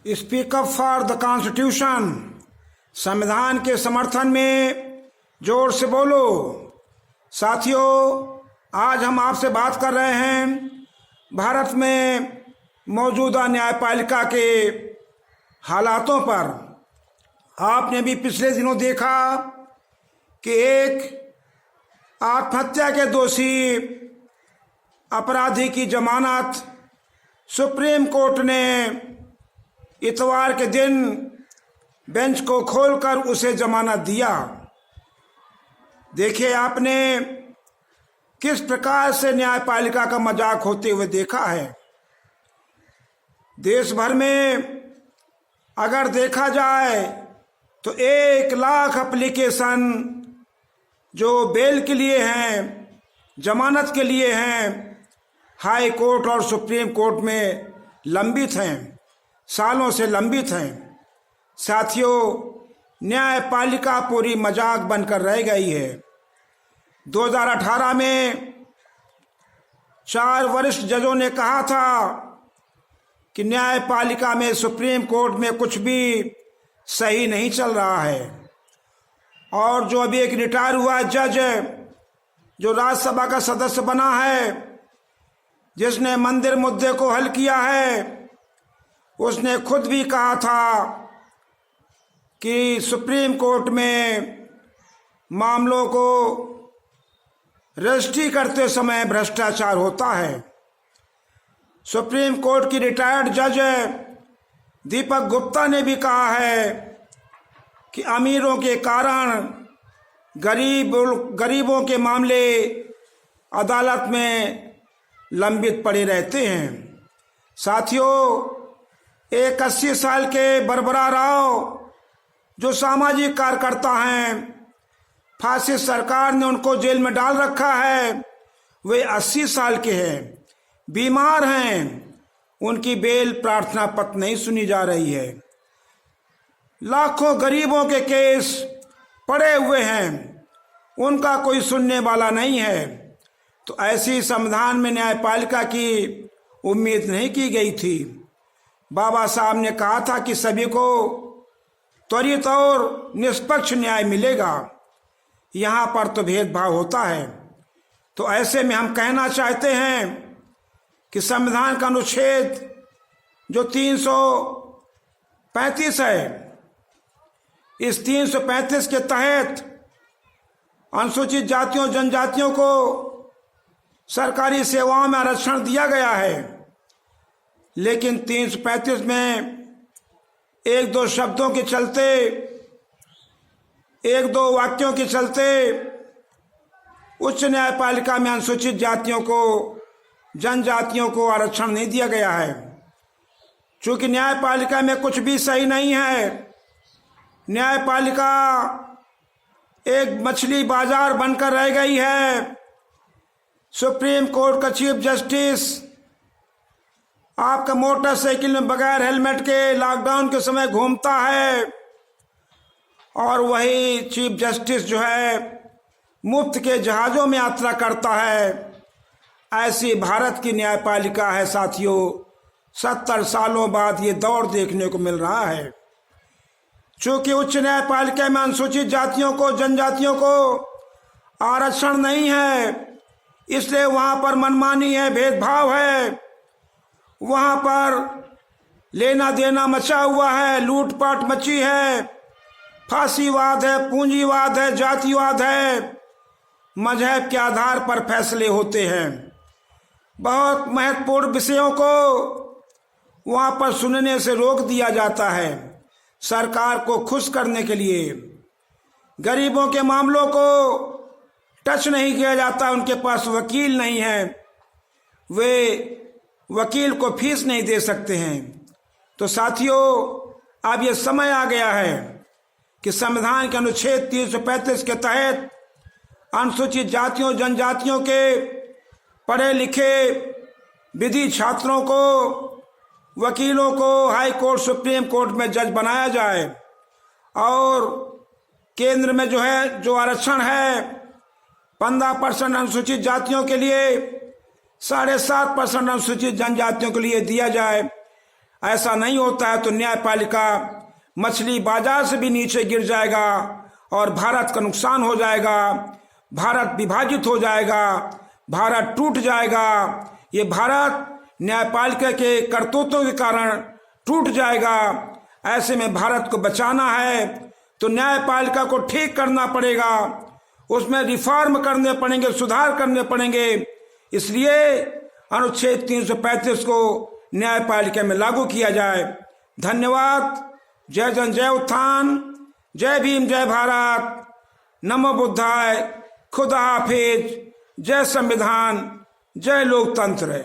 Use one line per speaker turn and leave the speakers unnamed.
Speak up for the constitution, संविधान के समर्थन में जोर से बोलो। साथियों, आज हम आपसे बात कर रहे हैं भारत में मौजूदा न्यायपालिका के हालातों पर। आपने भी पिछले दिनों देखा कि एक आत्महत्या के दोषी अपराधी की जमानत सुप्रीम कोर्ट ने इतवार के दिन बेंच को खोलकर उसे जमानत दिया। देखिए, आपने किस प्रकार से न्यायपालिका का मजाक होते हुए देखा है। देश भर में अगर देखा जाए तो 1 लाख एप्लीकेशन जो बेल के लिए हैं, जमानत के लिए हैं, हाई कोर्ट और सुप्रीम कोर्ट में लंबित हैं, सालों से लंबित हैं। साथियों, न्यायपालिका पूरी मजाक बनकर रह गई है। 2018 में 4 वरिष्ठ जजों ने कहा था कि न्यायपालिका में, सुप्रीम कोर्ट में कुछ भी सही नहीं चल रहा है। और जो अभी एक रिटायर हुआ जज जो राज्यसभा का सदस्य बना है, जिसने मंदिर मुद्दे को हल किया है, उसने खुद भी कहा था कि सुप्रीम कोर्ट में मामलों को रजिस्ट्री करते समय भ्रष्टाचार होता है। सुप्रीम कोर्ट की रिटायर्ड जज दीपक गुप्ता ने भी कहा है कि अमीरों के कारण गरीबों के मामले अदालत में लंबित पड़े रहते हैं। साथियों, एक 80 साल के बरबरा राव जो सामाजिक कार्यकर्ता हैं, फासिस्ट सरकार ने उनको जेल में डाल रखा है। वे 80 साल के हैं, बीमार हैं, उनकी बेल प्रार्थना पत्र नहीं सुनी जा रही है। लाखों गरीबों के केस पड़े हुए हैं, उनका कोई सुनने वाला नहीं है। तो ऐसी संविधान में न्यायपालिका की उम्मीद नहीं की गई थी। बाबा साहब ने कहा था कि सभी को त्वरित और निष्पक्ष न्याय मिलेगा। यहाँ पर तो भेदभाव होता है। तो ऐसे में हम कहना चाहते हैं कि संविधान का अनुच्छेद जो 335 है, इस 335 के तहत अनुसूचित जातियों जनजातियों को सरकारी सेवाओं में आरक्षण दिया गया है। लेकिन 335 में 1-2 शब्दों के चलते, 1-2 वाक्यों के चलते उच्च न्यायपालिका में अनुसूचित जातियों को, जनजातियों को आरक्षण नहीं दिया गया है। चूंकि न्यायपालिका में कुछ भी सही नहीं है, न्यायपालिका एक मछली बाजार बनकर रह गई है। सुप्रीम कोर्ट का चीफ जस्टिस आपका मोटरसाइकिल में बगैर हेलमेट के लॉकडाउन के समय घूमता है, और वही चीफ जस्टिस जो है मुफ्त के जहाज़ों में यात्रा करता है। ऐसी भारत की न्यायपालिका है। साथियों, 70 सालों बाद ये दौर देखने को मिल रहा है। चूंकि उच्च न्यायपालिका में अनुसूचित जातियों को, जनजातियों को आरक्षण नहीं है, इसलिए वहाँ पर मनमानी है, भेदभाव है। वहाँ पर लेना देना मचा हुआ है, लूटपाट मची है, फांसीवाद है, पूंजीवाद है, जातिवाद है, मजहब के आधार पर फैसले होते हैं। बहुत महत्वपूर्ण विषयों को वहाँ पर सुनने से रोक दिया जाता है, सरकार को खुश करने के लिए। गरीबों के मामलों को टच नहीं किया जाता, उनके पास वकील नहीं है, वे वकील को फीस नहीं दे सकते हैं। तो साथियों, अब ये समय आ गया है कि संविधान के अनुच्छेद 335 के तहत अनुसूचित जातियों, जनजातियों के पढ़े लिखे विधि छात्रों को, वकीलों को हाई कोर्ट, सुप्रीम कोर्ट में जज बनाया जाए। और केंद्र में जो आरक्षण है 15% अनुसूचित जातियों के लिए, 7.5% अनुसूचित जनजातियों के लिए दिया जाए। ऐसा नहीं होता है तो न्यायपालिका मछली बाजार से भी नीचे गिर जाएगा और भारत का नुकसान हो जाएगा, भारत विभाजित हो जाएगा, भारत टूट जाएगा। ये भारत न्यायपालिका के करतूतों के कारण टूट जाएगा। ऐसे में भारत को बचाना है तो न्यायपालिका को ठीक करना पड़ेगा, उसमें रिफॉर्म करने पड़ेंगे, सुधार करने पड़ेंगे। इसलिए अनुच्छेद 335 को न्यायपालिका में लागू किया जाए। धन्यवाद। जय जन, जय उत्थान, जय भीम, जय भारत, नमो बुद्धाय, खुदा हाफिज, जय संविधान, जय लोकतंत्र।